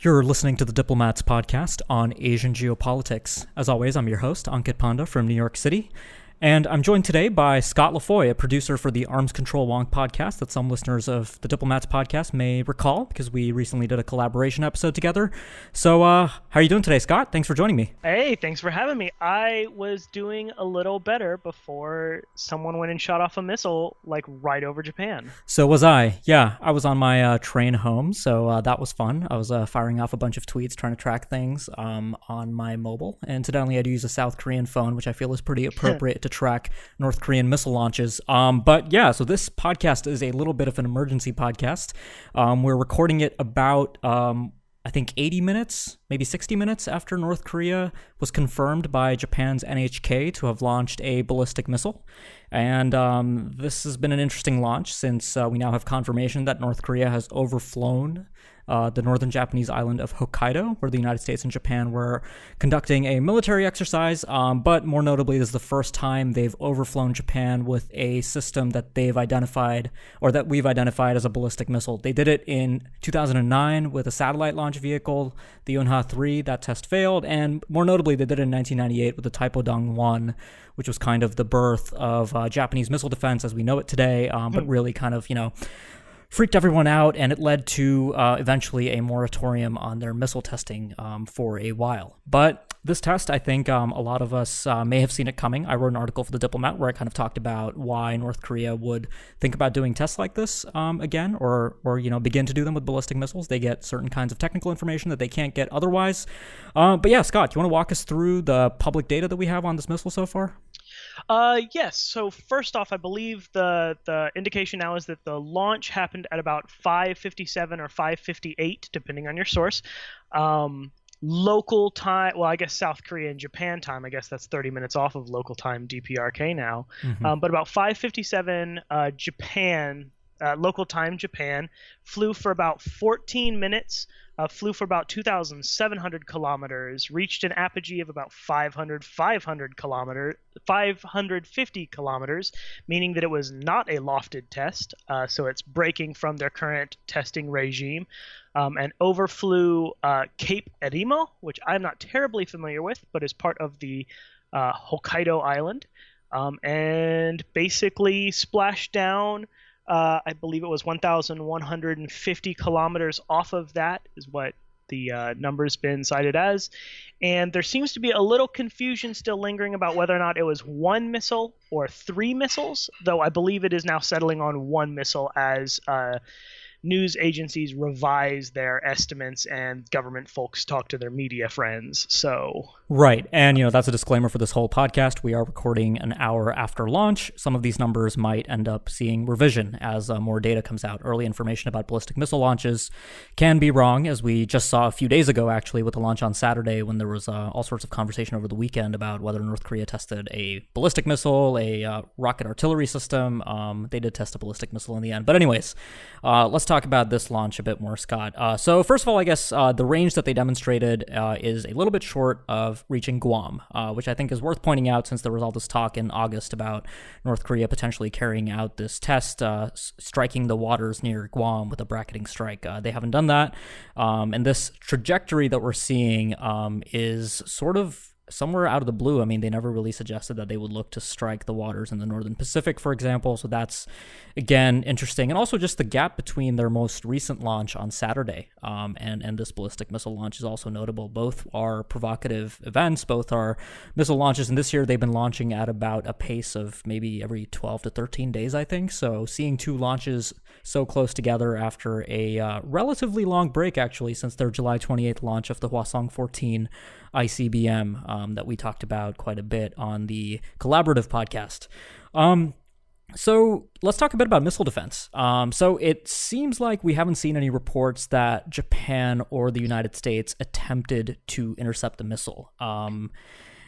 You're listening to the Diplomats podcast on Asian geopolitics. As always, I'm your host, Ankit Panda from New York City. And I'm joined today by Scott Lafoy, a producer for the Arms Control Wonk podcast that some listeners of the Diplomats podcast may recall because we recently did a collaboration episode together. So how are you doing today, Scott? Thanks for joining me. Hey, thanks for having me. I was doing a little better before someone went and shot off a missile right over Japan. So was I. Yeah, I was on my train home, so that was fun. I was firing off a bunch of tweets trying to track things on my mobile. And incidentally, I do use a South Korean phone, which I feel is pretty appropriate to track North Korean missile launches. But yeah, so this podcast is a little bit of an emergency podcast. We're recording it about, I think 80 minutes, maybe 60 minutes after North Korea was confirmed by Japan's NHK to have launched a ballistic missile. And this has been an interesting launch since we now have confirmation that North Korea has overflown the northern Japanese island of Hokkaido, where the United States and Japan were conducting a military exercise. But more notably, this is the first time they've overflown Japan with a system that they've identified, or that we've identified as a ballistic missile. They did it in 2009 with a satellite launch vehicle, the Yonhwa-3. That test failed. And more notably, they did it in 1998 with the Taepodong-1, which was kind of the birth of Japanese missile defense as we know it today, but really kind of, freaked everyone out, and it led to eventually a moratorium on their missile testing for a while. But this test, I think a lot of us may have seen it coming. I wrote an article for The Diplomat where I kind of talked about why North Korea would think about doing tests like this again, or begin to do them with ballistic missiles. They get certain kinds of technical information that they can't get otherwise. But yeah, Scott, do you want to walk us through the public data that we have on this missile so far? Yes. So first off, I believe the indication now is that the launch happened at about 5:57 or 5:58, depending on your source. Local time, well, I guess South Korea and Japan time, I guess that's 30 minutes off of local time DPRK now. But about 5:57 Japan, local time Japan, flew for about 14 minutes, flew for about 2,700 kilometers, reached an apogee of about 550 kilometers, meaning that it was not a lofted test, so it's breaking from their current testing regime, and overflew Cape Erimo, which I'm not terribly familiar with, but is part of the Hokkaido island, and basically splashed down. I believe it was 1,150 kilometers off of that is what the number's been cited as. And there seems to be a little confusion still lingering about whether or not it was one missile or three missiles, though I believe it is now settling on one missile as news agencies revise their estimates and government folks talk to their media friends. So right. And, that's a disclaimer for this whole podcast. We are recording an hour after launch. Some of these numbers might end up seeing revision as more data comes out. Early information about ballistic missile launches can be wrong, as we just saw a few days ago, actually, with the launch on Saturday, when there was all sorts of conversation over the weekend about whether North Korea tested a ballistic missile, a rocket artillery system. They did test a ballistic missile in the end. But anyways, let's talk about this launch a bit more, Scott. So first of all, I guess the range that they demonstrated is a little bit short of reaching Guam, which I think is worth pointing out since there was all this talk in August about North Korea potentially carrying out this test, striking the waters near Guam with a bracketing strike. They haven't done that. And this trajectory that we're seeing is sort of somewhere out of the blue. I mean, they never really suggested that they would look to strike the waters in the Northern Pacific, for example. So that's, again, interesting. And also just the gap between their most recent launch on Saturday and this ballistic missile launch is also notable. Both are provocative events. Both are missile launches. And this year they've been launching at about a pace of maybe every 12 to 13 days, I think. So seeing two launches so close together after a relatively long break, actually, since their July 28th launch of the Hwasong-14 ICBM that we talked about quite a bit on the collaborative podcast. So let's talk a bit about missile defense. So it seems like we haven't seen any reports that Japan or the United States attempted to intercept the missile.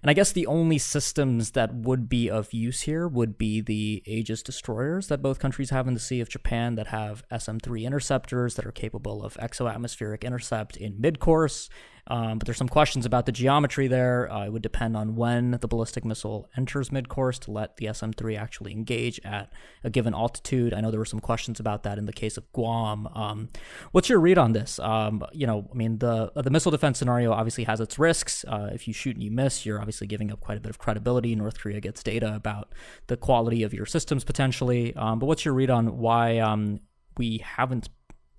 And I guess the only systems that would be of use here would be the Aegis destroyers that both countries have in the Sea of Japan that have SM-3 interceptors that are capable of exo-atmospheric intercept in mid-course, But there's some questions about the geometry there. It would depend on when the ballistic missile enters mid-course to let the SM-3 actually engage at a given altitude. I know there were some questions about that in the case of Guam. What's your read on this? The missile defense scenario obviously has its risks. If you shoot and you miss, you're obviously giving up quite a bit of credibility. North Korea gets data about the quality of your systems potentially. But what's your read on why we haven't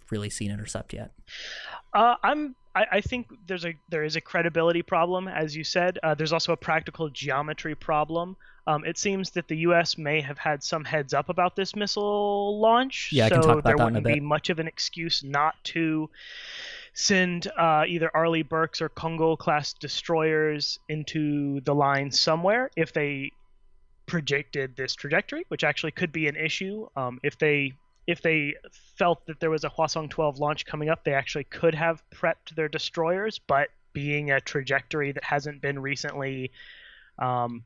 really seen intercept yet? I think there is a credibility problem, as you said. There's also a practical geometry problem. It seems that the U.S. may have had some heads up about this missile launch, Yeah, I can talk about that in a bit. There wouldn't be much of an excuse not to send either Arleigh Burkes or Kongo-class destroyers into the line somewhere if they predicted this trajectory, which actually could be an issue. If they felt that there was a Hwasong 12 launch coming up, they actually could have prepped their destroyers, but being a trajectory that hasn't been recently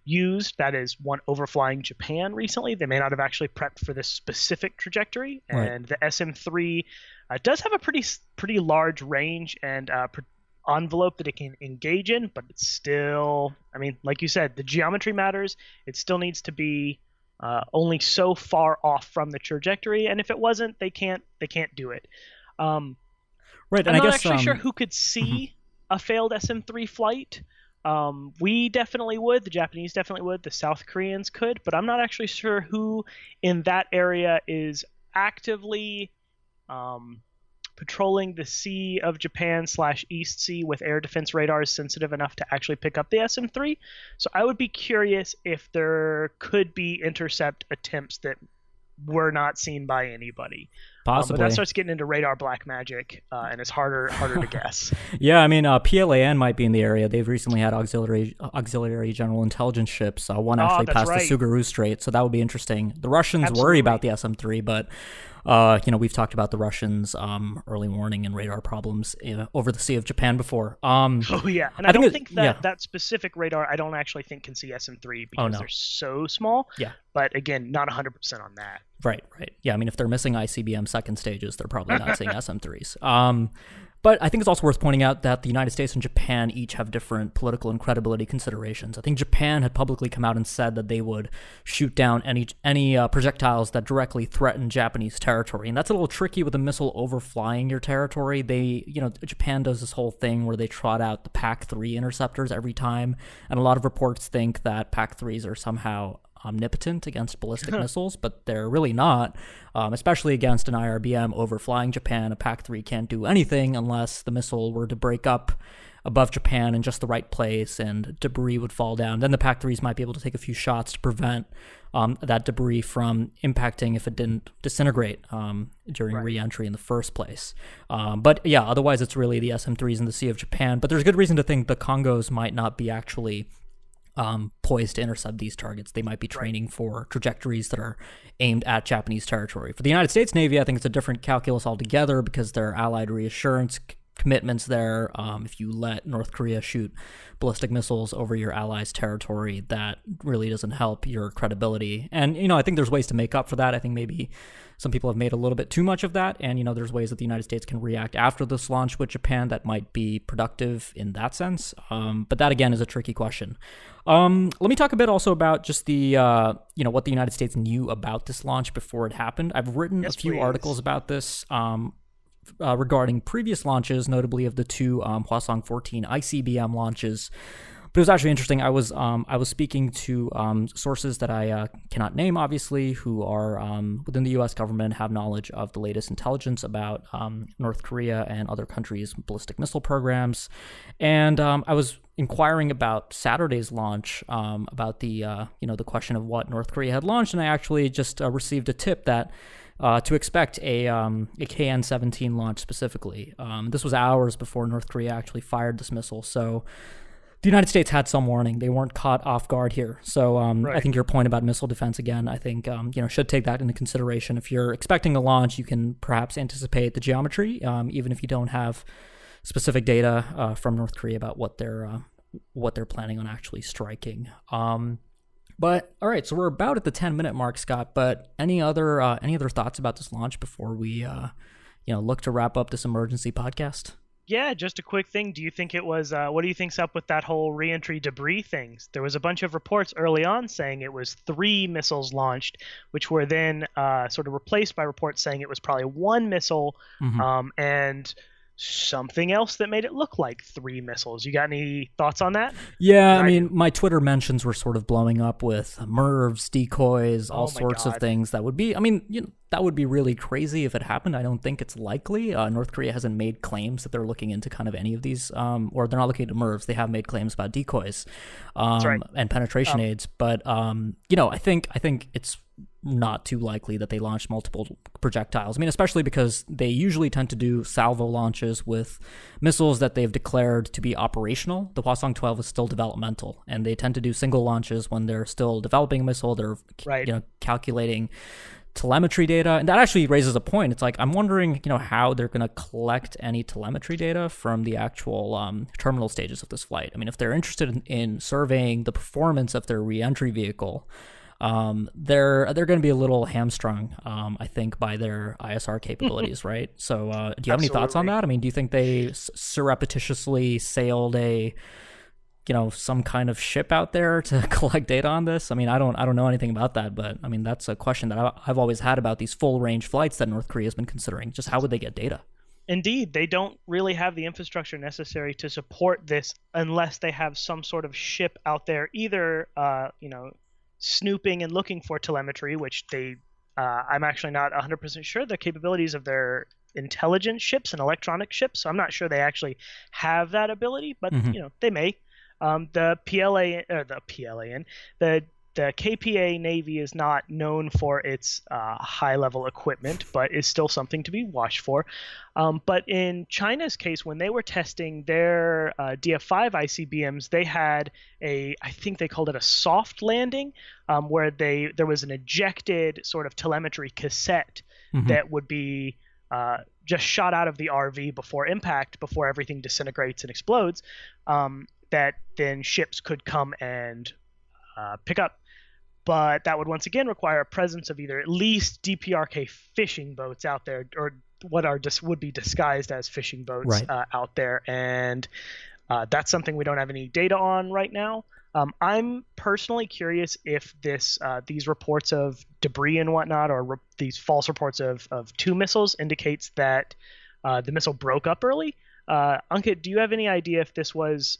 used, that is one overflying Japan recently, they may not have actually prepped for this specific trajectory. Right. And the SM-3 does have a pretty large range and envelope that it can engage in, but it's still, like you said, the geometry matters. It still needs to be only so far off from the trajectory, and if it wasn't, they can't do it. Right, and I'm not I guess actually sure who could see a failed SM-3 flight. We definitely would. The Japanese definitely would. The South Koreans could, but I'm not actually sure who in that area is actively patrolling the Sea of Japan / East Sea with air defense radars sensitive enough to actually pick up the SM-3. So I would be curious if there could be intercept attempts that were not seen by anybody. Possibly. But that starts getting into radar black magic, and it's harder to guess. Yeah, PLAN might be in the area. They've recently had auxiliary general intelligence ships. One actually passed the Tsugaru Strait, so that would be interesting. The Russians worry about the SM-3, but we've talked about the Russians' early warning and radar problems over the Sea of Japan before. And I don't think that specific radar, I don't actually think can see SM-3 because they're so small. Yeah. But again, not 100% on that. Right. Yeah, if they're missing ICBM second stages, they're probably not seeing SM-3s. But I think it's also worth pointing out that the United States and Japan each have different political and credibility considerations. I think Japan had publicly come out and said that they would shoot down any projectiles that directly threaten Japanese territory, and that's a little tricky with a missile overflying your territory. Japan does this whole thing where they trot out the PAC-3 interceptors every time, and a lot of reports think that PAC-3s are somehow omnipotent against ballistic missiles, but they're really not, especially against an IRBM overflying Japan. A PAC-3 can't do anything unless the missile were to break up above Japan in just the right place and debris would fall down. Then the PAC-3s might be able to take a few shots to prevent that debris from impacting if it didn't disintegrate during re-entry in the first place. But yeah, otherwise it's really the SM-3s in the Sea of Japan. But there's good reason to think the Congos might not be actually poised to intercept these targets. They might be training for trajectories that are aimed at Japanese territory. For the United States Navy, I think it's a different calculus altogether because there are allied reassurance commitments there. If you let North Korea shoot ballistic missiles over your allies' territory, that really doesn't help your credibility. And, I think there's ways to make up for that. I think maybe some people have made a little bit too much of that. And, there's ways that the United States can react after this launch with Japan that might be productive in that sense. But that, again, is a tricky question. Let me talk a bit also about just the, what the United States knew about this launch before it happened. I've written a few articles about this regarding previous launches, notably of the two Hwasong 14 ICBM launches. But it was actually interesting. I was speaking to sources that I cannot name, obviously, who are within the U.S. government, have knowledge of the latest intelligence about North Korea and other countries' ballistic missile programs. And I was inquiring about Saturday's launch, about the the question of what North Korea had launched, and I actually just received a tip that to expect a KN-17 launch specifically. This was hours before North Korea actually fired this missile, so the United States had some warning. They weren't caught off guard here. So I think your point about missile defense, again, I think should take that into consideration. If you're expecting a launch, you can perhaps anticipate the geometry, even if you don't have specific data from North Korea about what they're planning on actually striking. But all right, so we're about at the 10-minute mark, Scott. But any other thoughts about this launch before we look to wrap up this emergency podcast? Yeah, just a quick thing. Do you think it was, what do you think's up with that whole reentry debris things? There was a bunch of reports early on saying it was 3 missiles launched, which were then sort of replaced by reports saying it was probably 1 missile, Mhm. and something else that made it look like 3 missiles. You got any thoughts on that? Yeah, 'Cause I I mean, do. my Twitter mentions were sort of blowing up with MIRVs, decoys, all Oh my sorts of God. things that would be, I mean, that would be really crazy if it happened. I don't think it's likely. North Korea hasn't made claims that they're looking into kind of any of these, or they're not looking into MIRVs. They have made claims about decoys That's right. and penetration Um, aids. But, I think it's not too likely that they launch multiple projectiles. I mean, especially because they usually tend to do salvo launches with missiles that they've declared to be operational. The Hwasong 12 is still developmental, and they tend to do single launches when they're still developing a missile. They're right. calculating telemetry data, and that actually raises a point. It's like I'm wondering, how they're going to collect any telemetry data from the actual terminal stages of this flight. I mean, if they're interested in surveying the performance of their reentry vehicle, they're going to be a little hamstrung, I think, by their ISR capabilities, right? So, do you have any thoughts on Absolutely. that? I mean, do you think they surreptitiously sailed some kind of ship out there to collect data on this? I mean, I don't know anything about that, but I mean, that's a question that I've always had about these full range flights that North Korea has been considering. Just how would they get data? Indeed, they don't really have the infrastructure necessary to support this unless they have some sort of ship out there, either snooping and looking for telemetry, which I'm actually not 100% sure the capabilities of their intelligence ships and electronic ships. So I'm not sure they actually have that ability, but Hmm. they may. The PLA or the PLAN, the KPA Navy is not known for its high level equipment, but is still something to be watched for. But in China's case, when they were testing their DF5 ICBMs, they had I think they called it a soft landing, where there was an ejected sort of telemetry cassette Hmm. that would be just shot out of the RV before impact, before everything disintegrates and explodes, that then ships could come and pick up. But that would once again require a presence of either at least DPRK fishing boats out there, or what would be disguised as fishing boats Right. out there, and that's something we don't have any data on right now. I'm personally curious if these reports of debris and whatnot, or these false reports of 2 missiles, indicates that the missile broke up early. Ankit, do you have any idea if this was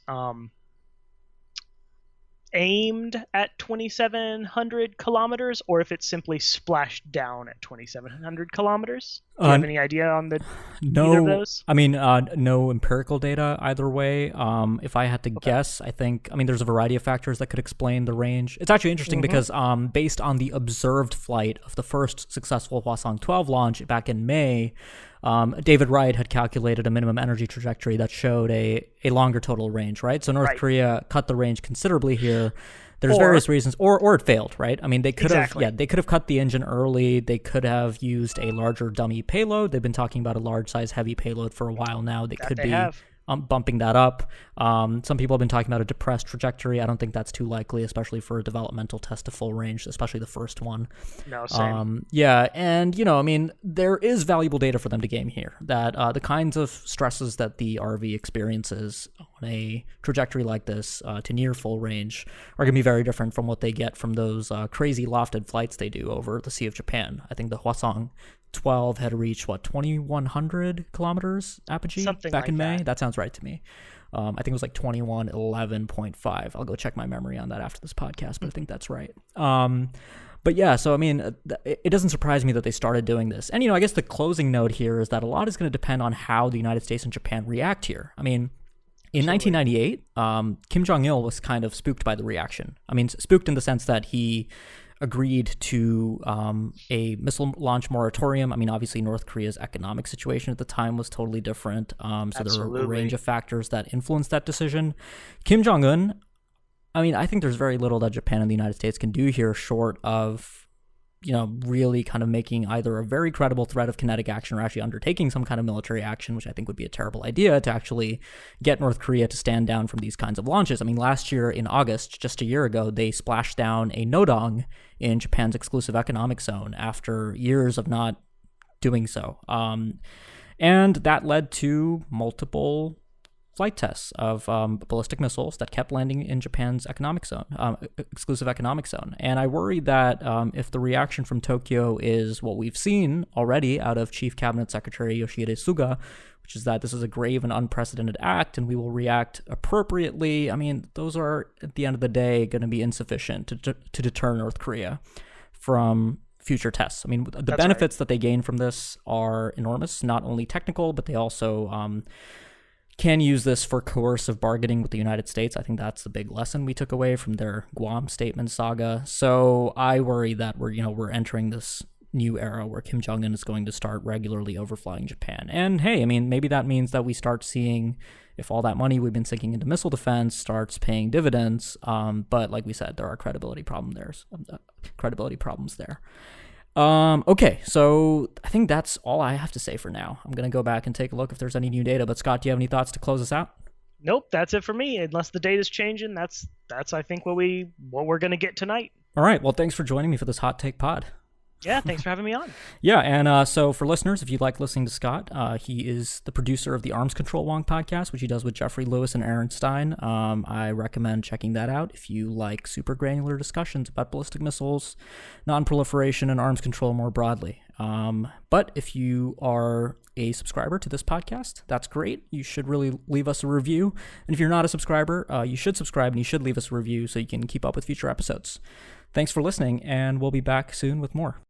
aimed at 2,700 kilometers, or if it simply splashed down at 2,700 kilometers? Do you have any idea on either of No, those? I mean, no empirical data either way. If I had to Okay. guess, I mean, there's a variety of factors that could explain the range. It's actually interesting Mm-hmm. because, based on the observed flight of the first successful Hwasong 12 launch back in May, David Wright had calculated a minimum energy trajectory that showed a longer total range, right? So North Right. Korea cut the range considerably here. There's Or various reasons, or it failed, right? I mean, they could exactly. they could have cut the engine early. They could have used a larger dummy payload. They've been talking about a large size heavy payload for a while now. They That could they be have. bumping that up. Some people have been talking about a depressed trajectory. I don't think that's too likely, especially for a developmental test to full range, especially the first one. No, same. Yeah, and I mean, there is valuable data for them to gain here. That the kinds of stresses that the RV experiences on a trajectory like this to near full range are going to be very different from what they get from those crazy lofted flights they do over the Sea of Japan. I think the Hwasong 12 had reached 2,100 kilometers apogee Something back like in May. that. That sounds right to me. I think it was like 2111.5. I'll go check my memory on that after this podcast, but I think that's right. But yeah, so I mean, it doesn't surprise me that they started doing this. And I guess the closing note here is that a lot is going to depend on how the United States and Japan react here. I mean, in Absolutely. 1998, Kim Jong-il was kind of spooked by the reaction. I mean, spooked in the sense that he agreed to a missile launch moratorium. I mean, obviously, North Korea's economic situation at the time was totally different. So there were a range Absolutely. of factors that influenced that decision. Kim Jong-un, I mean, I think there's very little that Japan and the United States can do here short of really kind of making either a very credible threat of kinetic action or actually undertaking some kind of military action, which I think would be a terrible idea to actually get North Korea to stand down from these kinds of launches. I mean, last year in August, just a year ago, they splashed down a Nodong in Japan's exclusive economic zone after years of not doing so. And that led to multiple flight tests of ballistic missiles that kept landing in Japan's economic zone, exclusive economic zone. And I worry that if the reaction from Tokyo is what we've seen already out of Chief Cabinet Secretary Yoshihide Suga, which is that this is a grave and unprecedented act and we will react appropriately, I mean, those are, at the end of the day, going to be insufficient to deter North Korea from future tests. I mean, the benefits that they gain from this are enormous, not only technical, but they also can use this for coercive bargaining with the United States. I think that's the big lesson we took away from their Guam statement saga. So I worry that we're entering this new era where Kim Jong-un is going to start regularly overflying Japan. And hey, I mean, maybe that means that we start seeing if all that money we've been sinking into missile defense starts paying dividends. But like we said, there are credibility problems there. Okay, so I think that's all I have to say for now. I'm going to go back and take a look if there's any new data. But Scott, do you have any thoughts to close us out? Nope, that's it for me. Unless the data's changing, that's I think what we're going to get tonight. All right, well, thanks for joining me for this Hot Take Pod. Yeah, thanks for having me on. Yeah, and so for listeners, if you like listening to Scott, he is the producer of the Arms Control Wong podcast, which he does with Jeffrey Lewis and Aaron Stein. I recommend checking that out if you like super granular discussions about ballistic missiles, non-proliferation, and arms control more broadly. But if you are a subscriber to this podcast, that's great. You should really leave us a review. And if you're not a subscriber, you should subscribe and you should leave us a review so you can keep up with future episodes. Thanks for listening, and we'll be back soon with more.